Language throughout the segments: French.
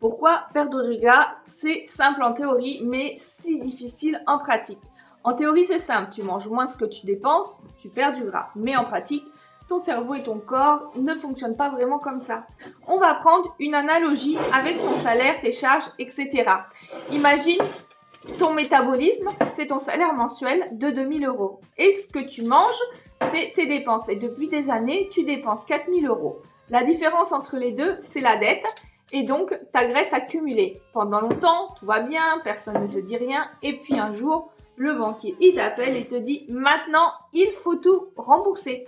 Pourquoi perdre du gras? C'est simple en théorie, mais si difficile en pratique. En théorie, c'est simple, tu manges moins ce que tu dépenses, tu perds du gras. Mais en pratique, ton cerveau et ton corps ne fonctionnent pas vraiment comme ça. On va prendre une analogie avec ton salaire, tes charges, etc. Imagine ton métabolisme, c'est ton salaire mensuel de 2000 euros. Et ce que tu manges, c'est tes dépenses. Et depuis des années, tu dépenses 4000 euros. La différence entre les deux, c'est la dette et donc ta graisse accumulée. Pendant longtemps, tout va bien, personne ne te dit rien. Et puis un jour, le banquier, il t'appelle et te dit « Maintenant, il faut tout rembourser ».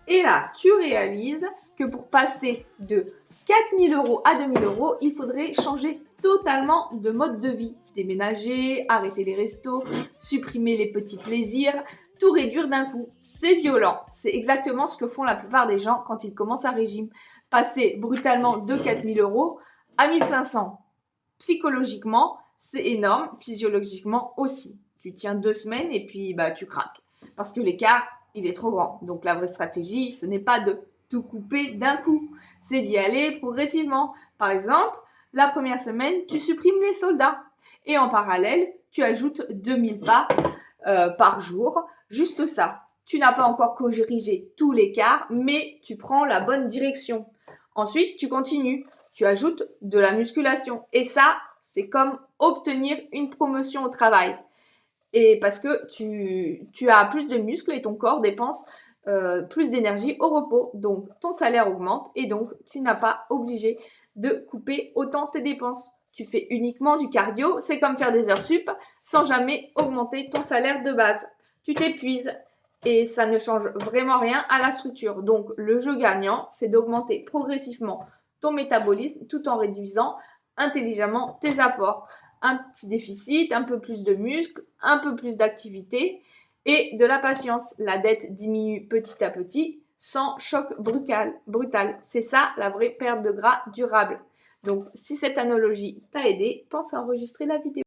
Et là, tu réalises que pour passer de 4000 euros à 2000 euros, il faudrait changer totalement de mode de vie. Déménager, arrêter les restos, supprimer les petits plaisirs, tout réduire d'un coup. C'est violent. C'est exactement ce que font la plupart des gens quand ils commencent un régime. Passer brutalement de 4000 euros à 1500. Psychologiquement, c'est énorme. Physiologiquement aussi. Tu tiens 2 semaines et puis tu craques. Parce que l'écart, il est trop grand. Donc la vraie stratégie, ce n'est pas de tout couper d'un coup. C'est d'y aller progressivement. Par exemple, la première semaine, tu supprimes les soldats. Et en parallèle, tu ajoutes 2000 pas par jour. Juste ça. Tu n'as pas encore corrigé tout l'écart, mais tu prends la bonne direction. Ensuite, tu continues. Tu ajoutes de la musculation. Et ça, c'est comme obtenir une promotion au travail. Et parce que tu as plus de muscles et ton corps dépense plus d'énergie au repos. Donc, ton salaire augmente et donc, tu n'as pas obligé de couper autant tes dépenses. Tu fais uniquement du cardio, c'est comme faire des heures sup sans jamais augmenter ton salaire de base. Tu t'épuises et ça ne change vraiment rien à la structure. Donc, le jeu gagnant, c'est d'augmenter progressivement ton métabolisme tout en réduisant intelligemment tes apports. Un petit déficit, un peu plus de muscles, un peu plus d'activité et de la patience. La dette diminue petit à petit sans choc brutal. C'est ça la vraie perte de gras durable. Donc, si cette analogie t'a aidé, pense à enregistrer la vidéo.